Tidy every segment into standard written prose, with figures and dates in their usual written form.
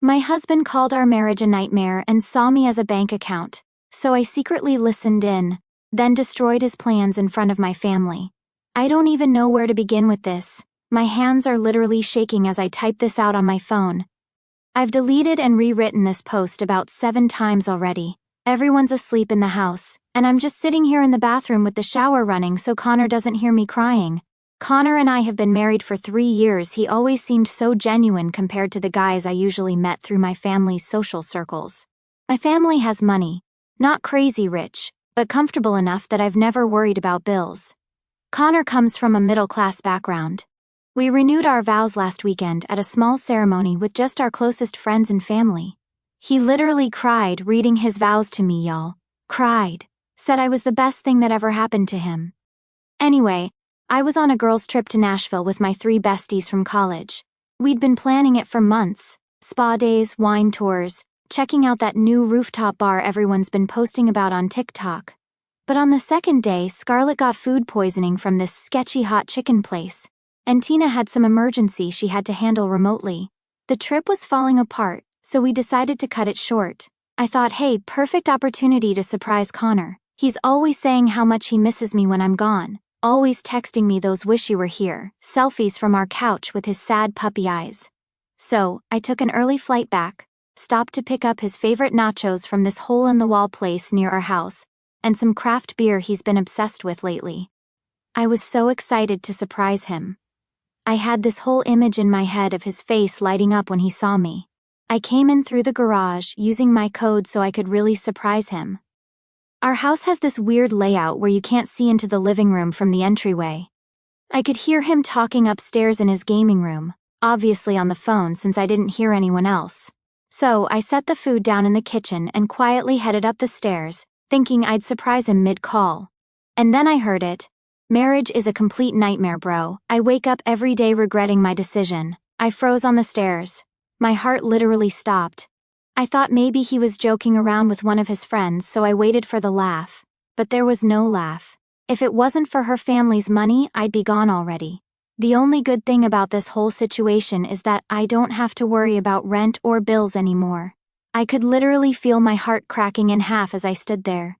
My husband called our marriage a nightmare and saw me as a bank account, so I secretly listened in, then destroyed his plans in front of my family. I don't even know where to begin with this. My hands are literally shaking as I type this out on my phone. I've deleted and rewritten this post about 7 times already. Everyone's asleep in the house, and I'm just sitting here in the bathroom with the shower running so Connor doesn't hear me crying. Connor and I have been married for 3 years. He always seemed so genuine compared to the guys I usually met through my family's social circles. My family has money. Not crazy rich, but comfortable enough that I've never worried about bills. Connor comes from a middle-class background. We renewed our vows last weekend at a small ceremony with just our closest friends and family. He literally cried reading his vows to me, y'all. Cried. Said I was the best thing that ever happened to him. Anyway, I was on a girls' trip to Nashville with my 3 besties from college. We'd been planning it for months. Spa days, wine tours, checking out that new rooftop bar everyone's been posting about on TikTok. But on the second day, Scarlett got food poisoning from this sketchy hot chicken place, and Tina had some emergency she had to handle remotely. The trip was falling apart, so we decided to cut it short. I thought, hey, perfect opportunity to surprise Connor. He's always saying how much he misses me when I'm gone. Always texting me those wish you were here selfies from our couch with his sad puppy eyes. So, I took an early flight back, stopped to pick up his favorite nachos from this hole-in-the-wall place near our house, and some craft beer he's been obsessed with lately. I was so excited to surprise him. I had this whole image in my head of his face lighting up when he saw me. I came in through the garage using my code so I could really surprise him. Our house has this weird layout where you can't see into the living room from the entryway. I could hear him talking upstairs in his gaming room, obviously on the phone since I didn't hear anyone else. So I set the food down in the kitchen and quietly headed up the stairs, thinking I'd surprise him mid-call. And then I heard it. Marriage is a complete nightmare, bro. I wake up every day regretting my decision. I froze on the stairs. My heart literally stopped. I thought maybe he was joking around with one of his friends, so I waited for the laugh. But there was no laugh. If it wasn't for her family's money, I'd be gone already. The only good thing about this whole situation is that I don't have to worry about rent or bills anymore. I could literally feel my heart cracking in half as I stood there.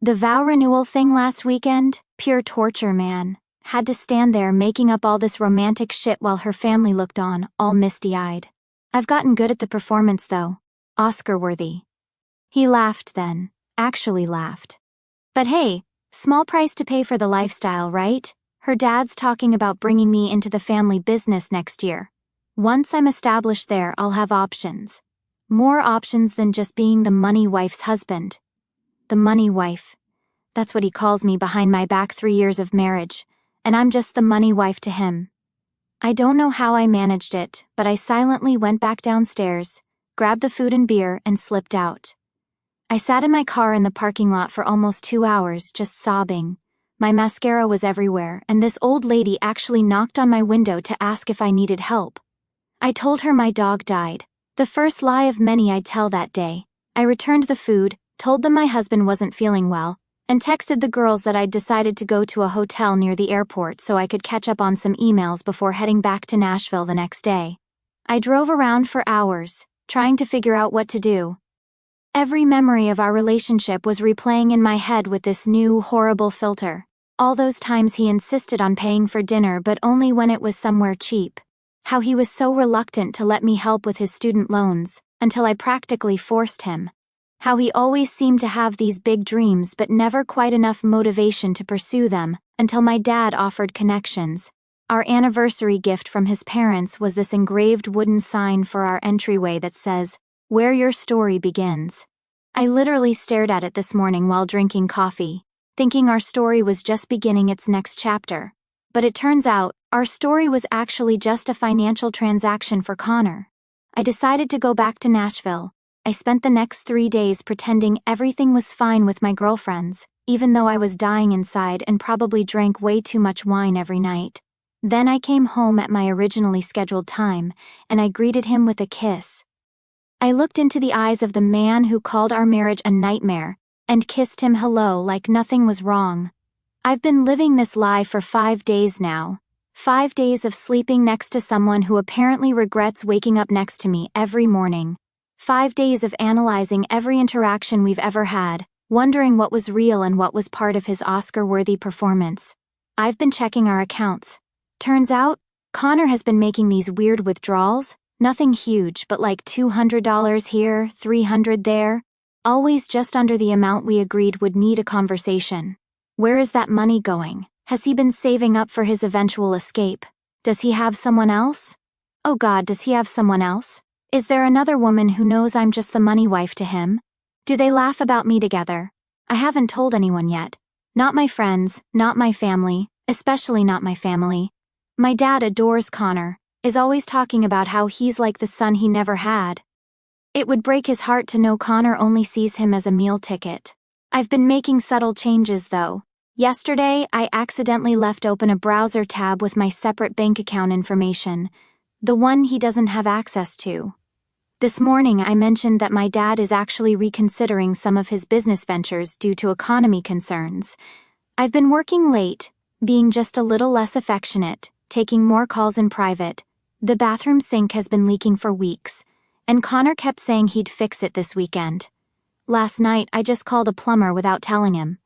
The vow renewal thing last weekend? Pure torture, man. Had to stand there making up all this romantic shit while her family looked on, all misty-eyed. I've gotten good at the performance though. Oscar-worthy. He laughed then. Actually laughed. But hey, small price to pay for the lifestyle, right? Her dad's talking about bringing me into the family business next year. Once I'm established there, I'll have options. More options than just being the money wife's husband. The money wife. That's what he calls me behind my back 3 years of marriage, and I'm just the money wife to him. I don't know how I managed it, but I silently went back downstairs, grabbed the food and beer, and slipped out. I sat in my car in the parking lot for almost 2 hours, just sobbing. My mascara was everywhere, and this old lady actually knocked on my window to ask if I needed help. I told her my dog died, the first lie of many I'd tell that day. I returned the food, told them my husband wasn't feeling well, and texted the girls that I'd decided to go to a hotel near the airport so I could catch up on some emails before heading back to Nashville the next day. I drove around for hours, trying to figure out what to do. Every memory of our relationship was replaying in my head with this new, horrible filter. All those times he insisted on paying for dinner but only when it was somewhere cheap. How he was so reluctant to let me help with his student loans, until I practically forced him. How he always seemed to have these big dreams but never quite enough motivation to pursue them, until my dad offered connections. Our anniversary gift from his parents was this engraved wooden sign for our entryway that says, "Where your story begins." I literally stared at it this morning while drinking coffee, thinking our story was just beginning its next chapter. But it turns out, our story was actually just a financial transaction for Connor. I decided to go back to Nashville. I spent the next 3 days pretending everything was fine with my girlfriends, even though I was dying inside and probably drank way too much wine every night. Then I came home at my originally scheduled time, and I greeted him with a kiss. I looked into the eyes of the man who called our marriage a nightmare, and kissed him hello like nothing was wrong. I've been living this lie for 5 days now. 5 days of sleeping next to someone who apparently regrets waking up next to me every morning. 5 days of analyzing every interaction we've ever had, wondering what was real and what was part of his Oscar-worthy performance. I've been checking our accounts. Turns out, Connor has been making these weird withdrawals, nothing huge but like $200 here, $300 there, always just under the amount we agreed would need a conversation. Where is that money going? Has he been saving up for his eventual escape? Does he have someone else? Oh God, does he have someone else? Is there another woman who knows I'm just the money wife to him? Do they laugh about me together? I haven't told anyone yet. Not my friends, not my family, especially not my family. My dad adores Connor, is always talking about how he's like the son he never had. It would break his heart to know Connor only sees him as a meal ticket. I've been making subtle changes though. Yesterday, I accidentally left open a browser tab with my separate bank account information, the one he doesn't have access to. This morning I mentioned that my dad is actually reconsidering some of his business ventures due to economy concerns. I've been working late, being just a little less affectionate, taking more calls in private. The bathroom sink has been leaking for weeks, and Connor kept saying he'd fix it this weekend. Last night I just called a plumber without telling him.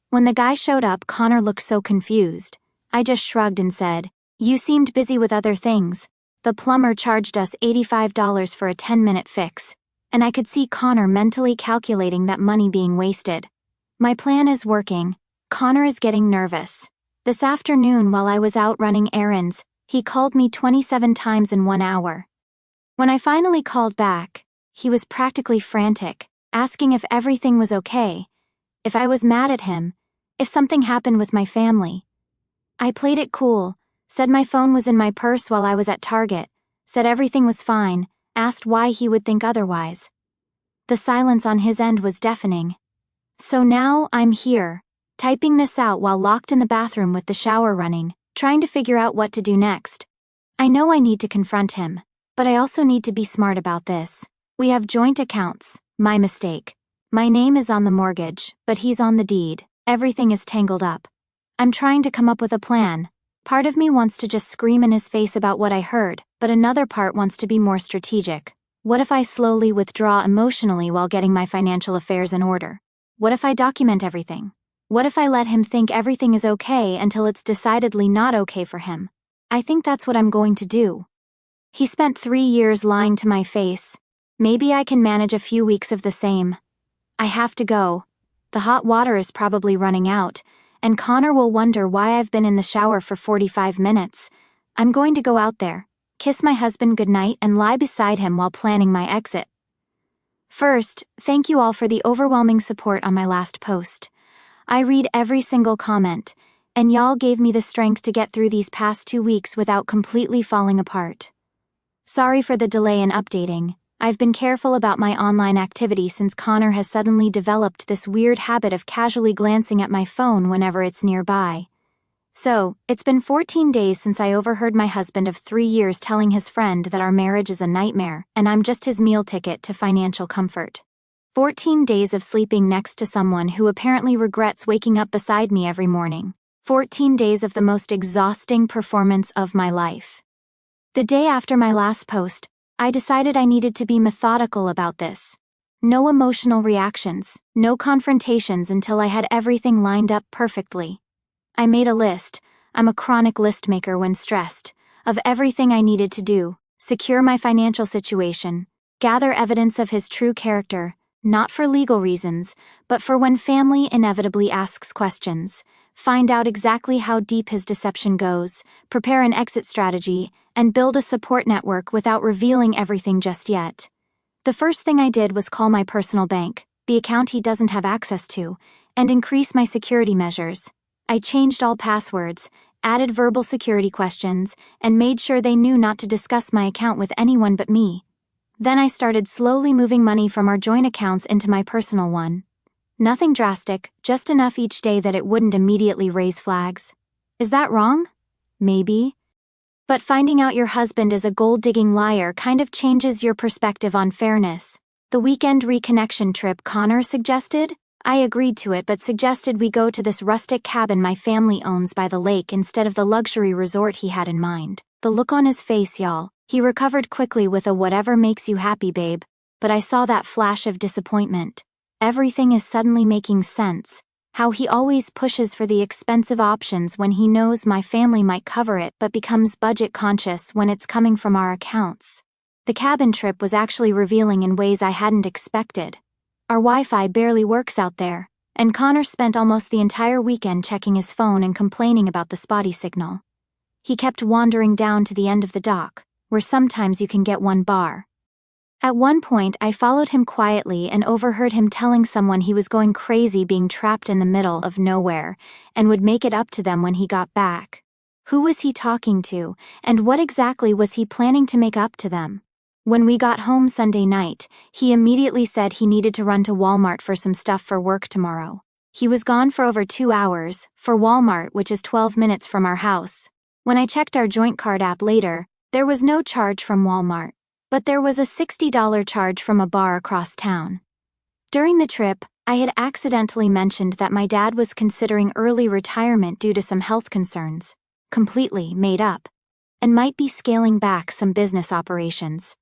When the guy showed up, Connor looked so confused. I just shrugged and said, "You seemed busy with other things." The plumber charged us $85 for a 10-minute fix, and I could see Connor mentally calculating that money being wasted. My plan is working. Connor is getting nervous. This afternoon while I was out running errands, he called me 27 times in 1 hour. When I finally called back, he was practically frantic, asking if everything was okay, if I was mad at him, if something happened with my family. I played it cool, said my phone was in my purse while I was at Target, said everything was fine, asked why he would think otherwise. The silence on his end was deafening. So now I'm here, typing this out while locked in the bathroom with the shower running, trying to figure out what to do next. I know I need to confront him, but I also need to be smart about this. We have joint accounts, my mistake. My name is on the mortgage, but he's on the deed. Everything is tangled up. I'm trying to come up with a plan. Part of me wants to just scream in his face about what I heard, but another part wants to be more strategic. What if I slowly withdraw emotionally while getting my financial affairs in order? What if I document everything? What if I let him think everything is okay until it's decidedly not okay for him? I think that's what I'm going to do. He spent 3 years lying to my face. Maybe I can manage a few weeks of the same. I have to go. The hot water is probably running out, and Connor will wonder why I've been in the shower for 45 minutes. I'm going to go out there, kiss my husband goodnight and lie beside him while planning my exit. First, thank you all for the overwhelming support on my last post. I read every single comment, and y'all gave me the strength to get through these past 2 weeks without completely falling apart. Sorry for the delay in updating. I've been careful about my online activity since Connor has suddenly developed this weird habit of casually glancing at my phone whenever it's nearby. So, it's been 14 days since I overheard my husband of 3 years telling his friend that our marriage is a nightmare and I'm just his meal ticket to financial comfort. 14 days of sleeping next to someone who apparently regrets waking up beside me every morning. 14 days of the most exhausting performance of my life. The day after my last post, I decided I needed to be methodical about this. No emotional reactions, no confrontations until I had everything lined up perfectly. I made a list, I'm a chronic list maker when stressed, of everything I needed to do: secure my financial situation, gather evidence of his true character, not for legal reasons, but for when family inevitably asks questions, find out exactly how deep his deception goes, prepare an exit strategy, and build a support network without revealing everything just yet. The first thing I did was call my personal bank, the account he doesn't have access to, and increase my security measures. I changed all passwords, added verbal security questions, and made sure they knew not to discuss my account with anyone but me. Then I started slowly moving money from our joint accounts into my personal one. Nothing drastic, just enough each day that it wouldn't immediately raise flags. Is that wrong? Maybe. But finding out your husband is a gold-digging liar kind of changes your perspective on fairness. The weekend reconnection trip Connor suggested? I agreed to it but suggested we go to this rustic cabin my family owns by the lake instead of the luxury resort he had in mind. The look on his face, y'all. He recovered quickly with a "whatever makes you happy, babe." but I saw that flash of disappointment. Everything is suddenly making sense. How he always pushes for the expensive options when he knows my family might cover it but becomes budget conscious when it's coming from our accounts. The cabin trip was actually revealing in ways I hadn't expected. Our Wi-Fi barely works out there, and Connor spent almost the entire weekend checking his phone and complaining about the spotty signal. He kept wandering down to the end of the dock, where sometimes you can get one bar. At one point, I followed him quietly and overheard him telling someone he was going crazy being trapped in the middle of nowhere and would make it up to them when he got back. Who was he talking to, and what exactly was he planning to make up to them? When we got home Sunday night, he immediately said he needed to run to Walmart for some stuff for work tomorrow. He was gone for over 2 hours, for Walmart, which is 12 minutes from our house. When I checked our joint card app later, there was no charge from Walmart, but there was a $60 charge from a bar across town. During the trip, I had accidentally mentioned that my dad was considering early retirement due to some health concerns, completely made up, and might be scaling back some business operations.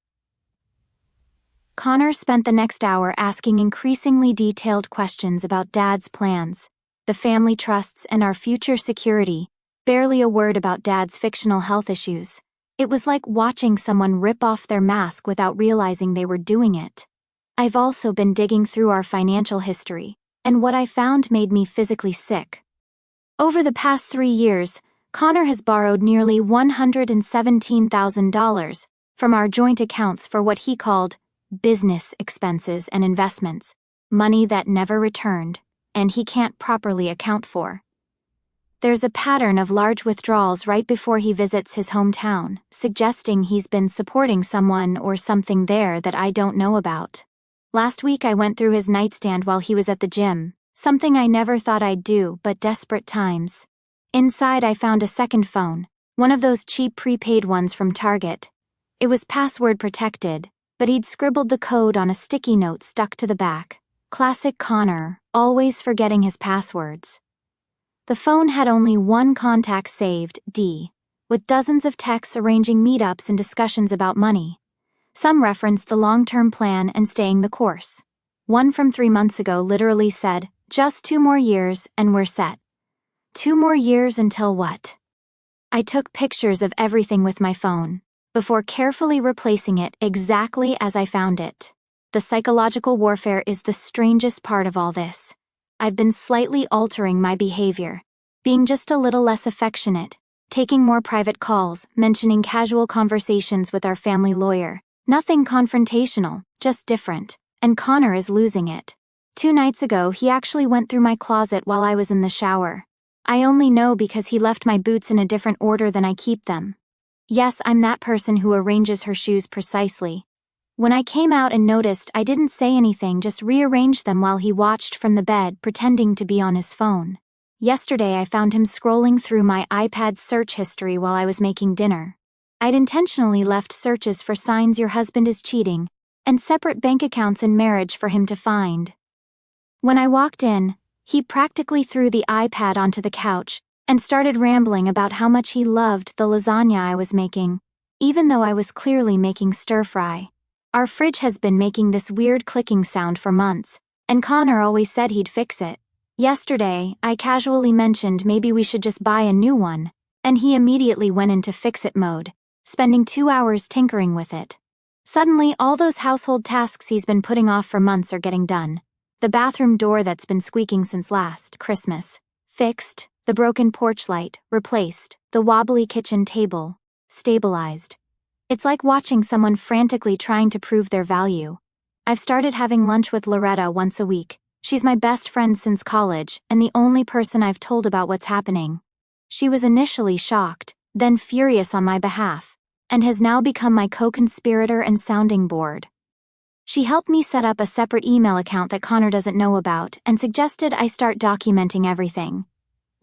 Connor spent the next hour asking increasingly detailed questions about Dad's plans, the family trusts, and our future security, barely a word about Dad's fictional health issues. It was like watching someone rip off their mask without realizing they were doing it. I've also been digging through our financial history, and what I found made me physically sick. Over the past 3 years, Connor has borrowed nearly $117,000 from our joint accounts for what he called business expenses and investments, money that never returned, and he can't properly account for. There's a pattern of large withdrawals right before he visits his hometown, suggesting he's been supporting someone or something there that I don't know about. Last week I went through his nightstand while he was at the gym, something I never thought I'd do, but desperate times. Inside I found a second phone, one of those cheap prepaid ones from Target. It was password protected, but he'd scribbled the code on a sticky note stuck to the back. Classic Connor, always forgetting his passwords. The phone had only one contact saved, D, with dozens of texts arranging meetups and discussions about money. Some referenced the long-term plan and staying the course. One from 3 months ago literally said, "Just 2 more years and we're set." 2 more years until what? I took pictures of everything with my phone, before carefully replacing it exactly as I found it. The psychological warfare is the strangest part of all this. I've been slightly altering my behavior, being just a little less affectionate, taking more private calls, mentioning casual conversations with our family lawyer. Nothing confrontational, just different, and Connor is losing it. 2 nights ago he actually went through my closet while I was in the shower. I only know because he left my boots in a different order than I keep them. Yes, I'm that person who arranges her shoes precisely. When I came out and noticed, I didn't say anything, just rearranged them while he watched from the bed, pretending to be on his phone. Yesterday I found him scrolling through my iPad's search history while I was making dinner. I'd intentionally left searches for signs your husband is cheating, and separate bank accounts in marriage for him to find. When I walked in, he practically threw the iPad onto the couch and started rambling about how much he loved the lasagna I was making, even though I was clearly making stir-fry. Our fridge has been making this weird clicking sound for months, and Connor always said he'd fix it. Yesterday, I casually mentioned maybe we should just buy a new one, and he immediately went into fix-it mode, spending 2 hours tinkering with it. Suddenly, all those household tasks he's been putting off for months are getting done. The bathroom door that's been squeaking since last Christmas, fixed. The broken porch light, replaced. The wobbly kitchen table, stabilized. It's like watching someone frantically trying to prove their value. I've started having lunch with Loretta once a week. She's my best friend since college, and the only person I've told about what's happening. She was initially shocked, then furious on my behalf, and has now become my co-conspirator and sounding board. She helped me set up a separate email account that Connor doesn't know about and suggested I start documenting everything.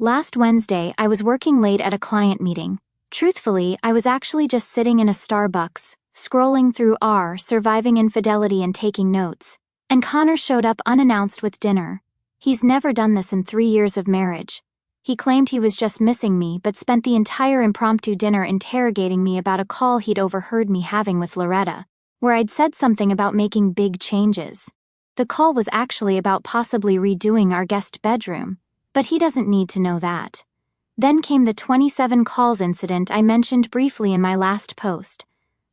Last Wednesday, I was working late at a client meeting. Truthfully, I was actually just sitting in a Starbucks, scrolling through our Surviving Infidelity and taking notes, and Connor showed up unannounced with dinner. He's never done this in 3 years of marriage. He claimed he was just missing me but spent the entire impromptu dinner interrogating me about a call he'd overheard me having with Loretta. where I'd said something about making big changes. The call was actually about possibly redoing our guest bedroom, but he doesn't need to know that. Then came the 27 calls incident I mentioned briefly in my last post.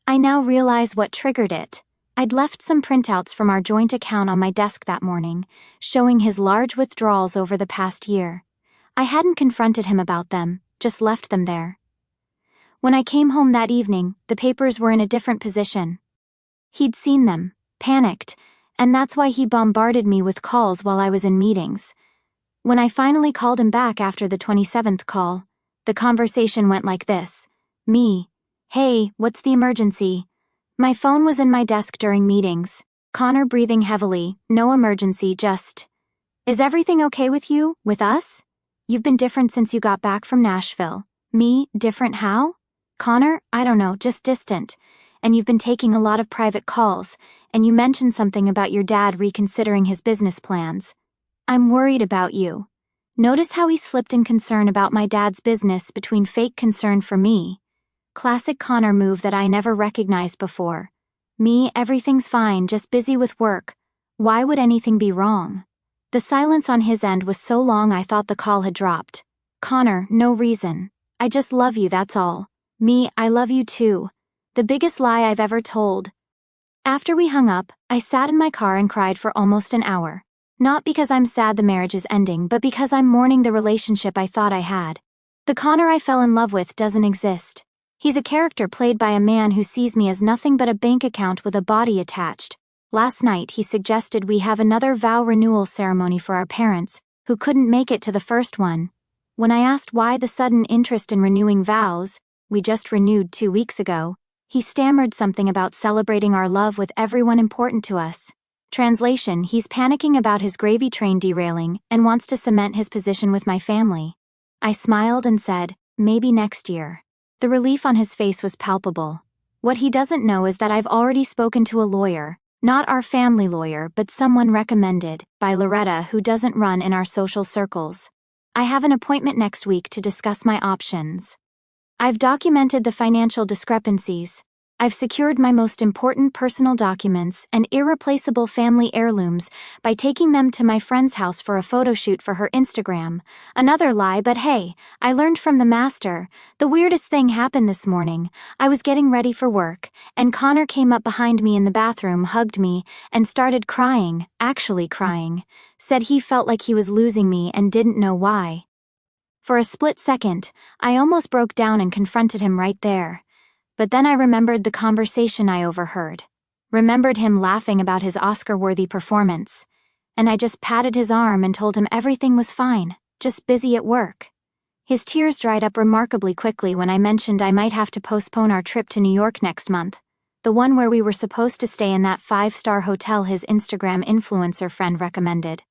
I now realize what triggered it. I'd left some printouts from our joint account on my desk that morning, showing his large withdrawals over the past year. I hadn't confronted him about them, just left them there. When I came home that evening, the papers were in a different position. He'd seen them, panicked, and that's why he bombarded me with calls while I was in meetings. When I finally called him back after the 27th call, the conversation went like this. Me: "Hey, what's the emergency?" My phone was in my desk during meetings. Connor breathing heavily. "No emergency, just... Is everything okay with you, with us? You've been different since you got back from Nashville." Me: "Different how?" Connor: "I don't know, just distant. And you've been taking a lot of private calls, and you mentioned something about your dad reconsidering his business plans. I'm worried about you." Notice how he slipped in concern about my dad's business between fake concern for me. Classic Connor move that I never recognized before. Me: "Everything's fine, just busy with work. Why would anything be wrong?" The silence on his end was so long I thought the call had dropped. Connor: "No reason. I just love you, that's all." Me: "I love you too. The biggest lie I've ever told." After we hung up, I sat in my car and cried for almost an hour. Not because I'm sad the marriage is ending, but because I'm mourning the relationship I thought I had. The Connor I fell in love with doesn't exist. He's a character played by a man who sees me as nothing but a bank account with a body attached. Last night he suggested we have another vow renewal ceremony for our parents, who couldn't make it to the first one. When I asked why the sudden interest in renewing vows, we just renewed 2 weeks ago, he stammered something about celebrating our love with everyone important to us. Translation: he's panicking about his gravy train derailing and wants to cement his position with my family. I smiled and said, "Maybe next year." The relief on his face was palpable. What he doesn't know is that I've already spoken to a lawyer, not our family lawyer but someone recommended by Loretta who doesn't run in our social circles. I have an appointment next week to discuss my options. I've documented the financial discrepancies. I've secured my most important personal documents and irreplaceable family heirlooms by taking them to my friend's house for a photo shoot for her Instagram. Another lie, but hey, I learned from the master. The weirdest thing happened this morning. I was getting ready for work, and Connor came up behind me in the bathroom, hugged me, and started crying, actually crying. Said he felt like he was losing me and didn't know why. For a split second, I almost broke down and confronted him right there. But then I remembered the conversation I overheard. Remembered him laughing about his Oscar-worthy performance. And I just patted his arm and told him everything was fine, just busy at work. His tears dried up remarkably quickly when I mentioned I might have to postpone our trip to New York next month, the one where we were supposed to stay in that 5-star hotel his Instagram influencer friend recommended.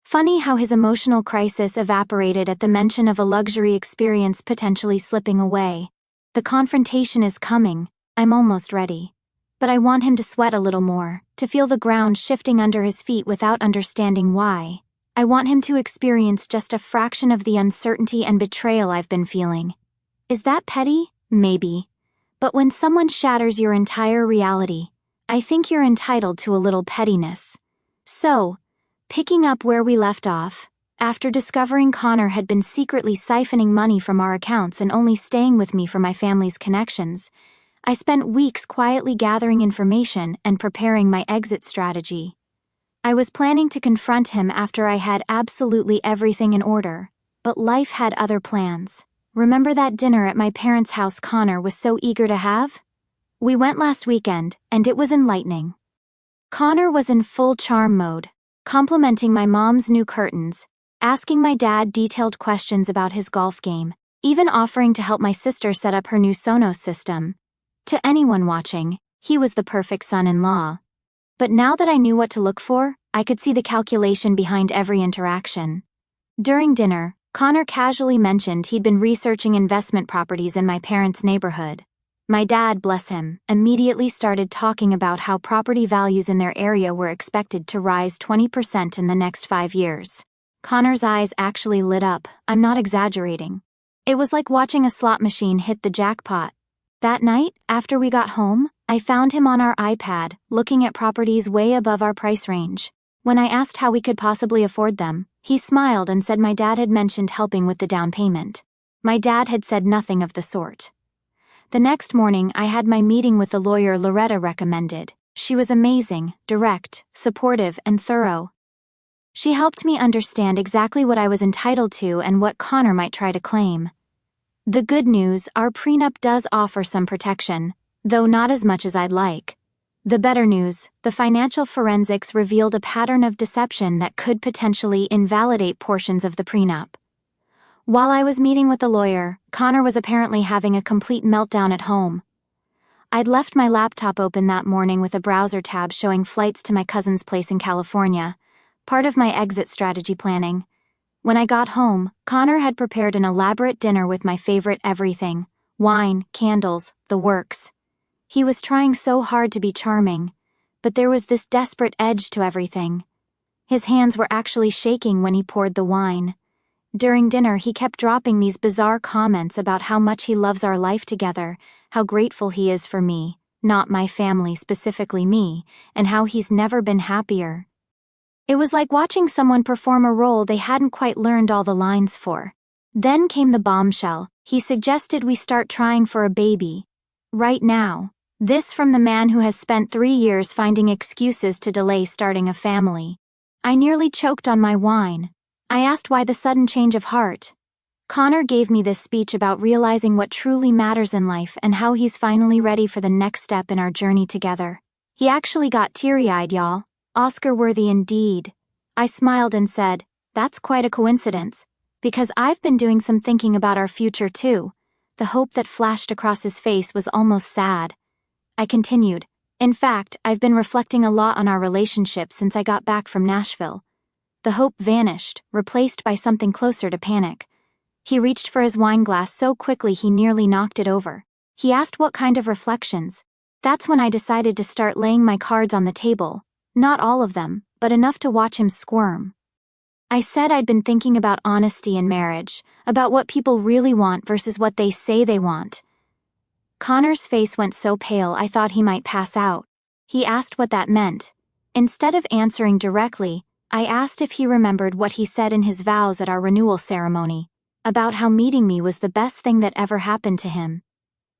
Funny how his emotional crisis evaporated at the mention of a luxury experience potentially slipping away. The confrontation is coming, I'm almost ready. But I want him to sweat a little more, to feel the ground shifting under his feet without understanding why. I want him to experience just a fraction of the uncertainty and betrayal I've been feeling. Is that petty? Maybe. But when someone shatters your entire reality, I think you're entitled to a little pettiness. So, picking up where we left off, after discovering Connor had been secretly siphoning money from our accounts and only staying with me for my family's connections, I spent weeks quietly gathering information and preparing my exit strategy. I was planning to confront him after I had absolutely everything in order, but life had other plans. Remember that dinner at my parents' house Connor was so eager to have? We went last weekend, and it was enlightening. Connor was in full charm mode, complimenting my mom's new curtains, asking my dad detailed questions about his golf game, even offering to help my sister set up her new Sonos system. To anyone watching, he was the perfect son-in-law. But now that I knew what to look for, I could see the calculation behind every interaction. During dinner, Connor casually mentioned he'd been researching investment properties in my parents' neighborhood. My dad, bless him, immediately started talking about how property values in their area were expected to rise 20% in the next 5 years. Connor's eyes actually lit up, I'm not exaggerating. It was like watching a slot machine hit the jackpot. That night, after we got home, I found him on our iPad, looking at properties way above our price range. When I asked how we could possibly afford them, he smiled and said my dad had mentioned helping with the down payment. My dad had said nothing of the sort. The next morning, I had my meeting with the lawyer Loretta recommended. She was amazing, direct, supportive, and thorough. She helped me understand exactly what I was entitled to and what Connor might try to claim. The good news, our prenup does offer some protection, though not as much as I'd like. The better news, the financial forensics revealed a pattern of deception that could potentially invalidate portions of the prenup. While I was meeting with the lawyer, Connor was apparently having a complete meltdown at home. I'd left my laptop open that morning with a browser tab showing flights to my cousin's place in California, part of my exit strategy planning. When I got home, Connor had prepared an elaborate dinner with my favorite everything: wine, candles, the works. He was trying so hard to be charming, but there was this desperate edge to everything. His hands were actually shaking when he poured the wine. During dinner, he kept dropping these bizarre comments about how much he loves our life together, how grateful he is for me, not my family, specifically me, and how he's never been happier. It was like watching someone perform a role they hadn't quite learned all the lines for. Then came the bombshell. He suggested we start trying for a baby. Right now. This from the man who has spent 3 years finding excuses to delay starting a family. I nearly choked on my wine. I asked why the sudden change of heart. Connor gave me this speech about realizing what truly matters in life and how he's finally ready for the next step in our journey together. He actually got teary-eyed, y'all. Oscar-worthy indeed. I smiled and said, "That's quite a coincidence, because I've been doing some thinking about our future too." The hope that flashed across his face was almost sad. I continued, "In fact, I've been reflecting a lot on our relationship since I got back from Nashville." The hope vanished, replaced by something closer to panic. He reached for his wine glass so quickly he nearly knocked it over. He asked what kind of reflections. That's when I decided to start laying my cards on the table. Not all of them, but enough to watch him squirm. I said I'd been thinking about honesty in marriage, about what people really want versus what they say they want. Connor's face went so pale I thought he might pass out. He asked what that meant. Instead of answering directly, I asked if he remembered what he said in his vows at our renewal ceremony, about how meeting me was the best thing that ever happened to him.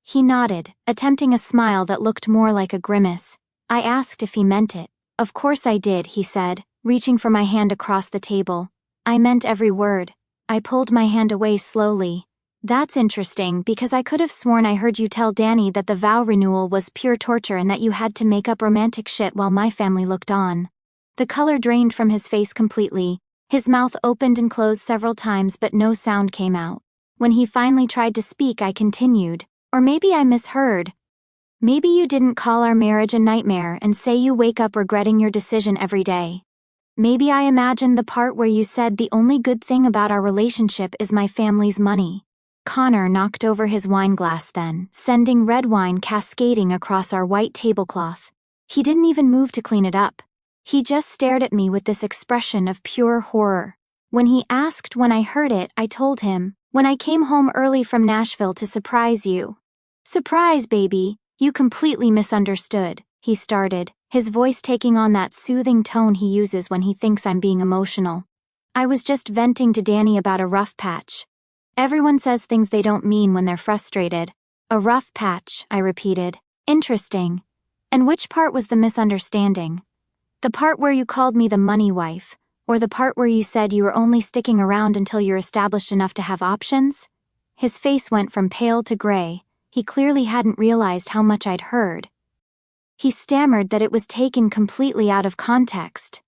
He nodded, attempting a smile that looked more like a grimace. I asked if he meant it. "Of course I did," he said, reaching for my hand across the table. "I meant every word." I pulled my hand away slowly. "That's interesting, because I could have sworn I heard you tell Danny that the vow renewal was pure torture and that you had to make up romantic shit while my family looked on." The color drained from his face completely. His mouth opened and closed several times, but no sound came out. When he finally tried to speak, I continued, "Or maybe I misheard. Maybe you didn't call our marriage a nightmare and say you wake up regretting your decision every day. Maybe I imagined the part where you said the only good thing about our relationship is my family's money." Connor knocked over his wine glass then, sending red wine cascading across our white tablecloth. He didn't even move to clean it up. He just stared at me with this expression of pure horror. When he asked when I heard it, I told him, "When I came home early from Nashville to surprise you." "Surprise, baby, you completely misunderstood," he started, his voice taking on that soothing tone he uses when he thinks I'm being emotional. "I was just venting to Danny about a rough patch. Everyone says things they don't mean when they're frustrated." "A rough patch," I repeated. "Interesting. And which part was the misunderstanding? The part where you called me the money wife, or the part where you said you were only sticking around until you're established enough to have options?" His face went from pale to gray. He clearly hadn't realized how much I'd heard. He stammered that it was taken completely out of context.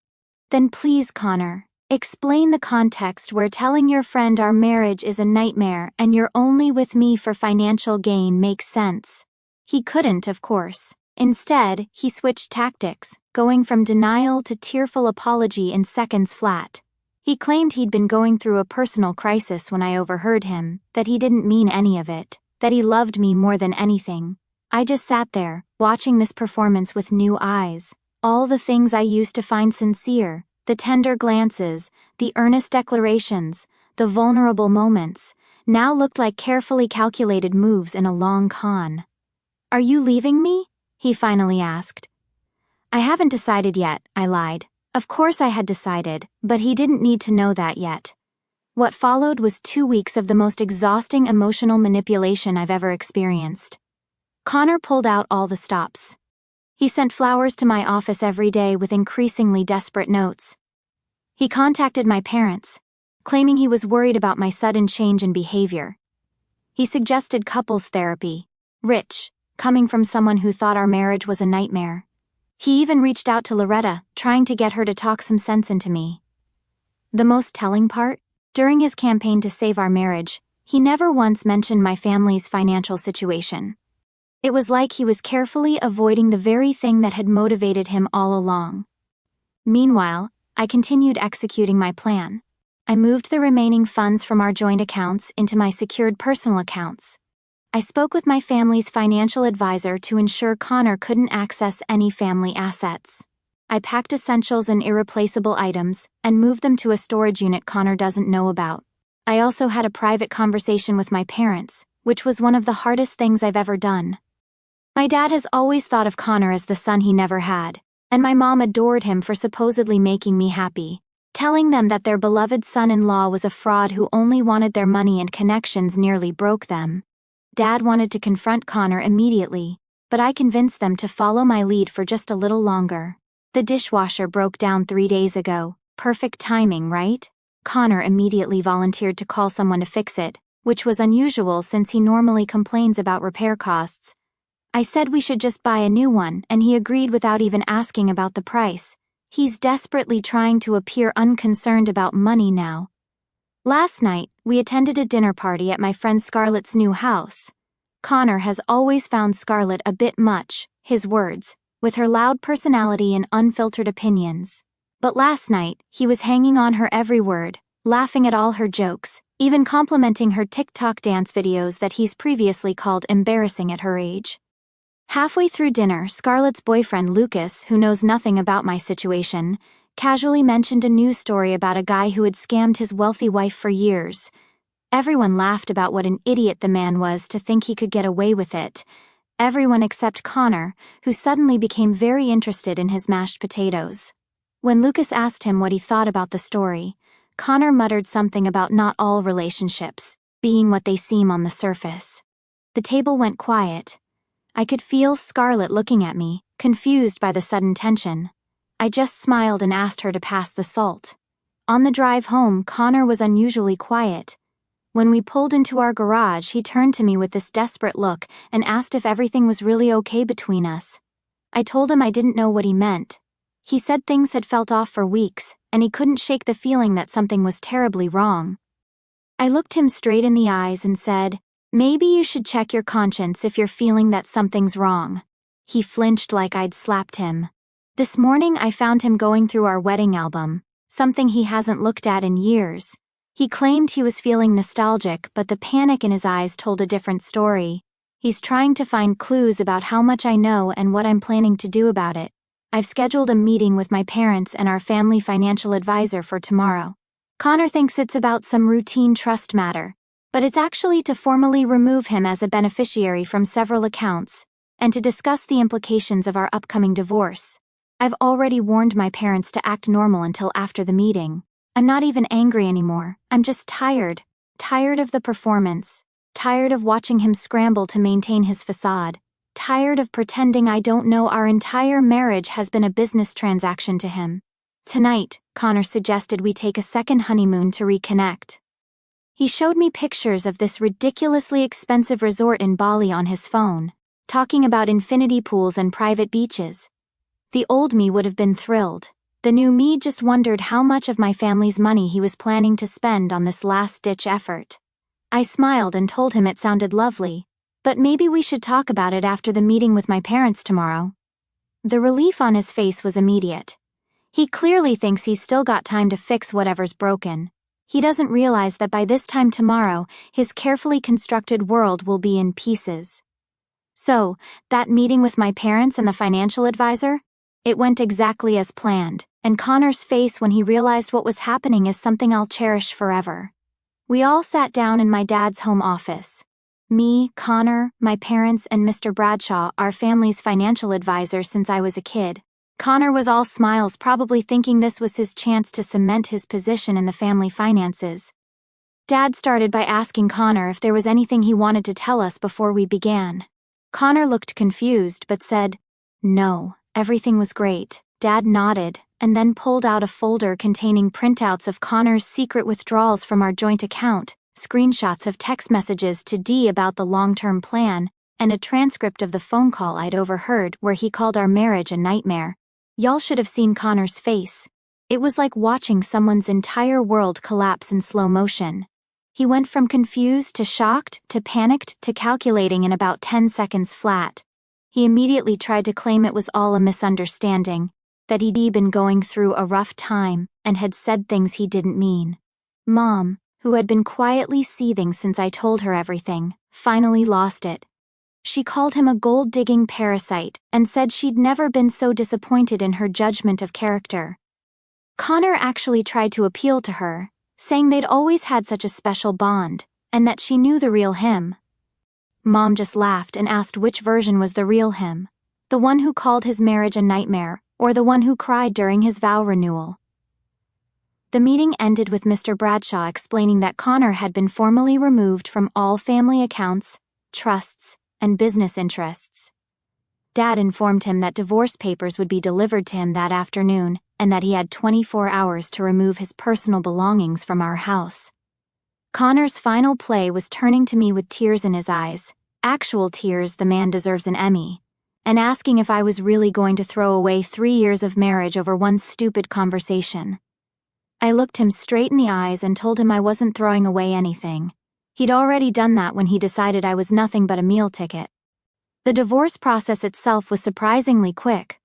"Then please, Connor, explain the context where telling your friend our marriage is a nightmare and you're only with me for financial gain makes sense." He couldn't, of course. Instead, he switched tactics, going from denial to tearful apology in seconds flat. He claimed he'd been going through a personal crisis when I overheard him, that he didn't mean any of it, that he loved me more than anything. I just sat there, watching this performance with new eyes. All the things I used to find sincere, the tender glances, the earnest declarations, the vulnerable moments, now looked like carefully calculated moves in a long con. "Are you leaving me?" he finally asked. "I haven't decided yet," I lied. Of course I had decided, but he didn't need to know that yet. What followed was 2 weeks of the most exhausting emotional manipulation I've ever experienced. Connor pulled out all the stops. He sent flowers to my office every day with increasingly desperate notes. He contacted my parents, claiming he was worried about my sudden change in behavior. He suggested couples therapy, rich, coming from someone who thought our marriage was a nightmare. He even reached out to Loretta, trying to get her to talk some sense into me. The most telling part? During his campaign to save our marriage, he never once mentioned my family's financial situation. It was like he was carefully avoiding the very thing that had motivated him all along. Meanwhile, I continued executing my plan. I moved the remaining funds from our joint accounts into my secured personal accounts. I spoke with my family's financial advisor to ensure Connor couldn't access any family assets. I packed essentials and irreplaceable items and moved them to a storage unit Connor doesn't know about. I also had a private conversation with my parents, which was one of the hardest things I've ever done. My dad has always thought of Connor as the son he never had, and my mom adored him for supposedly making me happy, telling them that their beloved son-in-law was a fraud who only wanted their money and connections nearly broke them. Dad wanted to confront Connor immediately, but I convinced them to follow my lead for just a little longer. The dishwasher broke down 3 days ago. Perfect timing, right? Connor immediately volunteered to call someone to fix it, which was unusual since he normally complains about repair costs. I said we should just buy a new one, and he agreed without even asking about the price. He's desperately trying to appear unconcerned about money now. Last night, we attended a dinner party at my friend Scarlett's new house. Connor has always found Scarlett a bit much, his words, with her loud personality and unfiltered opinions. But last night, he was hanging on her every word, laughing at all her jokes, even complimenting her TikTok dance videos that he's previously called embarrassing at her age. Halfway through dinner, Scarlett's boyfriend Lucas, who knows nothing about my situation, casually mentioned a news story about a guy who had scammed his wealthy wife for years. Everyone laughed about what an idiot the man was to think he could get away with it. Everyone except Connor, who suddenly became very interested in his mashed potatoes. When Lucas asked him what he thought about the story, Connor muttered something about not all relationships being what they seem on the surface. The table went quiet. I could feel Scarlett looking at me, confused by the sudden tension. I just smiled and asked her to pass the salt. On the drive home, Connor was unusually quiet. When we pulled into our garage, he turned to me with this desperate look and asked if everything was really okay between us. I told him I didn't know what he meant. He said things had felt off for weeks, and he couldn't shake the feeling that something was terribly wrong. I looked him straight in the eyes and said, "Maybe you should check your conscience if you're feeling that something's wrong." He flinched like I'd slapped him. This morning I found him going through our wedding album, something he hasn't looked at in years. He claimed he was feeling nostalgic, but the panic in his eyes told a different story. He's trying to find clues about how much I know and what I'm planning to do about it. I've scheduled a meeting with my parents and our family financial advisor for tomorrow. Connor thinks it's about some routine trust matter, but it's actually to formally remove him as a beneficiary from several accounts and to discuss the implications of our upcoming divorce. I've already warned my parents to act normal until after the meeting. I'm not even angry anymore. I'm just tired. Tired of the performance. Tired of watching him scramble to maintain his facade. Tired of pretending I don't know our entire marriage has been a business transaction to him. Tonight, Connor suggested we take a second honeymoon to reconnect. He showed me pictures of this ridiculously expensive resort in Bali on his phone, talking about infinity pools and private beaches. The old me would have been thrilled. The new me just wondered how much of my family's money he was planning to spend on this last-ditch effort. I smiled and told him it sounded lovely, but maybe we should talk about it after the meeting with my parents tomorrow. The relief on his face was immediate. He clearly thinks he's still got time to fix whatever's broken. He doesn't realize that by this time tomorrow, his carefully constructed world will be in pieces. So, that meeting with my parents and the financial advisor? It went exactly as planned, and Connor's face when he realized what was happening is something I'll cherish forever. We all sat down in my dad's home office. Me, Connor, my parents, and Mr. Bradshaw, our family's financial advisor since I was a kid. Connor was all smiles, probably thinking this was his chance to cement his position in the family finances. Dad started by asking Connor if there was anything he wanted to tell us before we began. Connor looked confused but said, "No, everything was great." Dad nodded, and then pulled out a folder containing printouts of Connor's secret withdrawals from our joint account, screenshots of text messages to Dee about the long-term plan, and a transcript of the phone call I'd overheard where he called our marriage a nightmare. Y'all should have seen Connor's face. It was like watching someone's entire world collapse in slow motion. He went from confused to shocked to panicked to calculating in about 10 seconds flat. He immediately tried to claim it was all a misunderstanding, that he'd been going through a rough time and had said things he didn't mean. Mom, who had been quietly seething since I told her everything, finally lost it. She called him a gold-digging parasite and said she'd never been so disappointed in her judgment of character. Connor actually tried to appeal to her, saying they'd always had such a special bond, and that she knew the real him. Mom just laughed and asked which version was the real him, the one who called his marriage a nightmare, or the one who cried during his vow renewal. The meeting ended with Mr. Bradshaw explaining that Connor had been formally removed from all family accounts, trusts, and business interests. Dad informed him that divorce papers would be delivered to him that afternoon, and that he had 24 hours to remove his personal belongings from our house. Connor's final play was turning to me with tears in his eyes, actual tears. The man deserves an Emmy, and asking if I was really going to throw away 3 years of marriage over one stupid conversation. I looked him straight in the eyes and told him I wasn't throwing away anything. He'd already done that when he decided I was nothing but a meal ticket. The divorce process itself was surprisingly quick.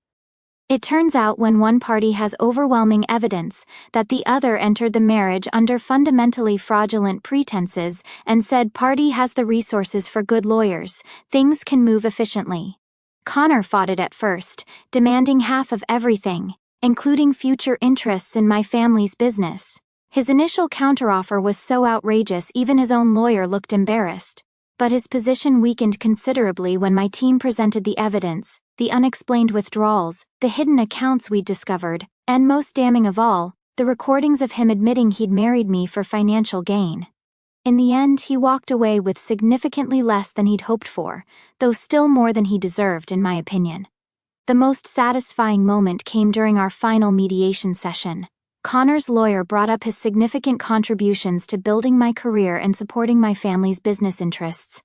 It turns out when one party has overwhelming evidence that the other entered the marriage under fundamentally fraudulent pretenses and said party has the resources for good lawyers, things can move efficiently. Connor fought it at first, demanding half of everything, including future interests in my family's business. His initial counteroffer was so outrageous even his own lawyer looked embarrassed. But his position weakened considerably when my team presented the evidence, the unexplained withdrawals, the hidden accounts we'd discovered, and most damning of all, the recordings of him admitting he'd married me for financial gain. In the end, he walked away with significantly less than he'd hoped for, though still more than he deserved in my opinion. The most satisfying moment came during our final mediation session. Connor's lawyer brought up his significant contributions to building my career and supporting my family's business interests.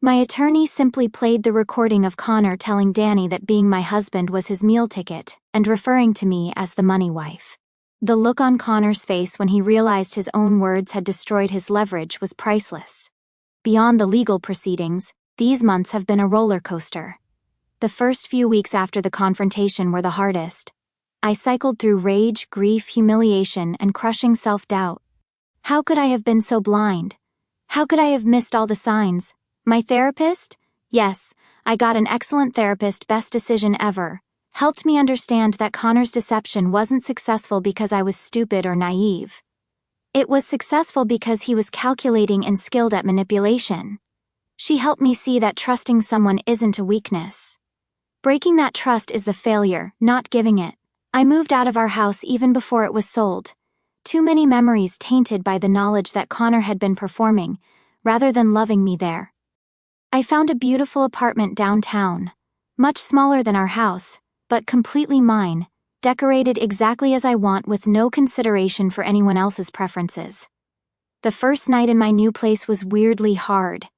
My attorney simply played the recording of Connor telling Danny that being my husband was his meal ticket, and referring to me as the money wife. The look on Connor's face when he realized his own words had destroyed his leverage was priceless. Beyond the legal proceedings, these months have been a roller coaster. The first few weeks after the confrontation were the hardest. I cycled through rage, grief, humiliation, and crushing self-doubt. How could I have been so blind? How could I have missed all the signs? My therapist? Yes, I got an excellent therapist, best decision ever. Helped me understand that Connor's deception wasn't successful because I was stupid or naive. It was successful because he was calculating and skilled at manipulation. She helped me see that trusting someone isn't a weakness. Breaking that trust is the failure, not giving it. I moved out of our house even before it was sold. Too many memories tainted by the knowledge that Connor had been performing, rather than loving me there. I found a beautiful apartment downtown, much smaller than our house, but completely mine, decorated exactly as I want with no consideration for anyone else's preferences. The first night in my new place was weirdly hard.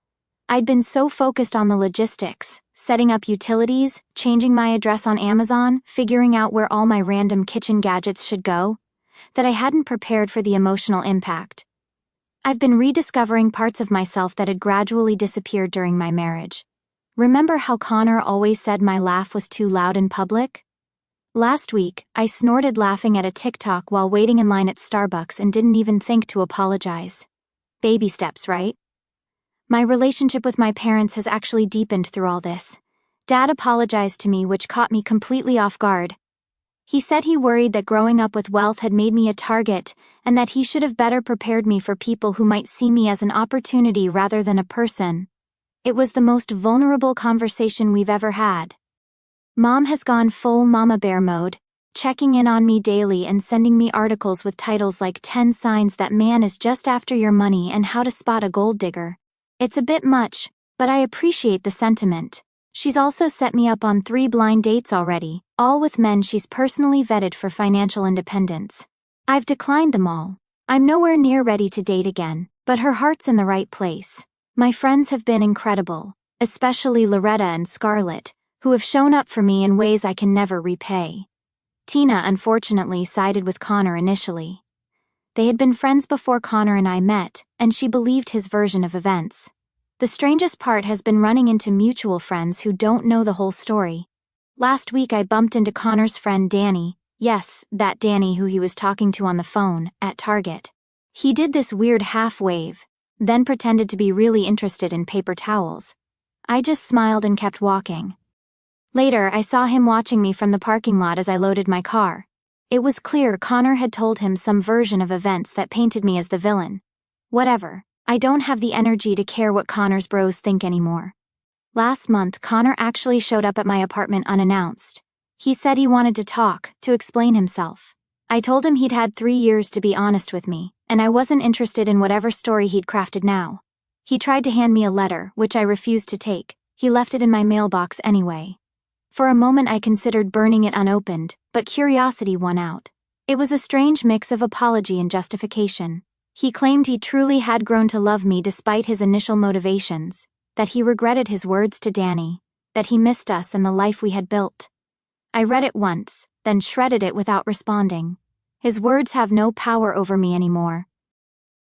I'd been so focused on the logistics, setting up utilities, changing my address on Amazon, figuring out where all my random kitchen gadgets should go, that I hadn't prepared for the emotional impact. I've been rediscovering parts of myself that had gradually disappeared during my marriage. Remember how Connor always said my laugh was too loud in public? Last week, I snorted laughing at a TikTok while waiting in line at Starbucks and didn't even think to apologize. Baby steps, right? My relationship with my parents has actually deepened through all this. Dad apologized to me, which caught me completely off guard. He said he worried that growing up with wealth had made me a target, and that he should have better prepared me for people who might see me as an opportunity rather than a person. It was the most vulnerable conversation we've ever had. Mom has gone full mama bear mode, checking in on me daily and sending me articles with titles like 10 signs that man is just after your money and how to spot a gold digger. It's a bit much, but I appreciate the sentiment. She's also set me up on 3 blind dates already, all with men she's personally vetted for financial independence. I've declined them all. I'm nowhere near ready to date again, but her heart's in the right place. My friends have been incredible, especially Loretta and Scarlett, who have shown up for me in ways I can never repay. Tina unfortunately sided with Connor initially. They had been friends before Connor and I met, and she believed his version of events. The strangest part has been running into mutual friends who don't know the whole story. Last week I bumped into Connor's friend Danny, yes, that Danny who he was talking to on the phone, at Target. He did this weird half-wave, then pretended to be really interested in paper towels. I just smiled and kept walking. Later, I saw him watching me from the parking lot as I loaded my car. It was clear Connor had told him some version of events that painted me as the villain. Whatever, I don't have the energy to care what Connor's bros think anymore. Last month, Connor actually showed up at my apartment unannounced. He said he wanted to talk, to explain himself. I told him he'd had 3 years to be honest with me, and I wasn't interested in whatever story he'd crafted now. He tried to hand me a letter, which I refused to take. He left it in my mailbox anyway. For a moment I considered burning it unopened, but curiosity won out. It was a strange mix of apology and justification. He claimed he truly had grown to love me despite his initial motivations, that he regretted his words to Danny, that he missed us and the life we had built. I read it once, then shredded it without responding. His words have no power over me anymore.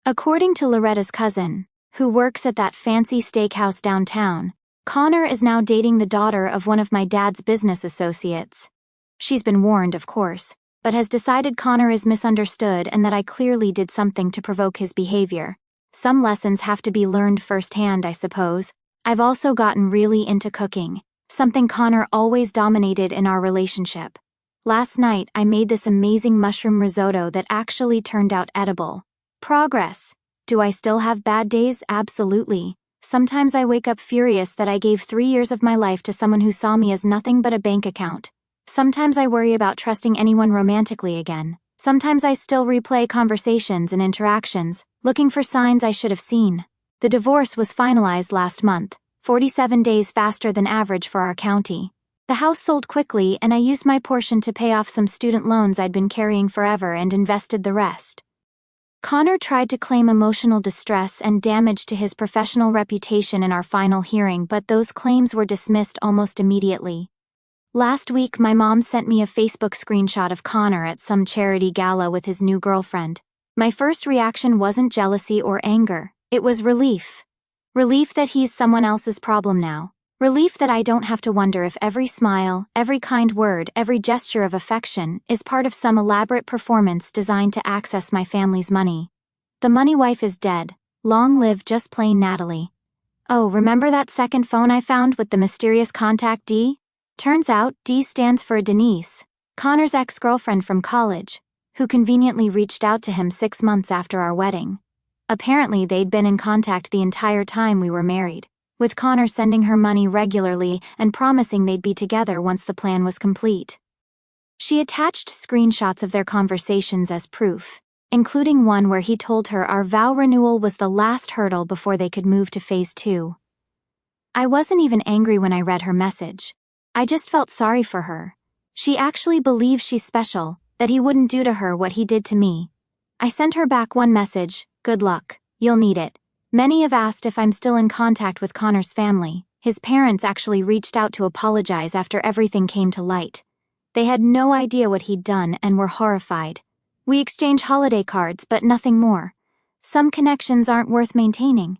According to Loretta's cousin, who works at that fancy steakhouse downtown, Connor is now dating the daughter of one of my dad's business associates. She's been warned, of course, but has decided Connor is misunderstood and that I clearly did something to provoke his behavior. Some lessons have to be learned firsthand, I suppose. I've also gotten really into cooking, something Connor always dominated in our relationship. Last night, I made this amazing mushroom risotto that actually turned out edible. Progress. Do I still have bad days? Absolutely. Sometimes I wake up furious that I gave 3 years of my life to someone who saw me as nothing but a bank account. Sometimes I worry about trusting anyone romantically again. Sometimes I still replay conversations and interactions, looking for signs I should have seen. The divorce was finalized last month, 47 days faster than average for our county. The house sold quickly and I used my portion to pay off some student loans I'd been carrying forever and invested the rest. Connor tried to claim emotional distress and damage to his professional reputation in our final hearing, but those claims were dismissed almost immediately. Last week, my mom sent me a Facebook screenshot of Connor at some charity gala with his new girlfriend. My first reaction wasn't jealousy or anger, it was relief. Relief that he's someone else's problem now. Relief that I don't have to wonder if every smile, every kind word, every gesture of affection is part of some elaborate performance designed to access my family's money. The money wife is dead. Long live just plain Natalie. Oh, remember that second phone I found with the mysterious contact D? Turns out, D stands for Denise, Connor's ex-girlfriend from college, who conveniently reached out to him 6 months after our wedding. Apparently they'd been in contact the entire time we were married, with Connor sending her money regularly and promising they'd be together once the plan was complete. She attached screenshots of their conversations as proof, including one where he told her our vow renewal was the last hurdle before they could move to phase 2. I wasn't even angry when I read her message. I just felt sorry for her. She actually believes she's special, that he wouldn't do to her what he did to me. I sent her back one message: good luck, you'll need it. Many have asked if I'm still in contact with Connor's family. His parents actually reached out to apologize after everything came to light. They had no idea what he'd done and were horrified. We exchange holiday cards, but nothing more. Some connections aren't worth maintaining.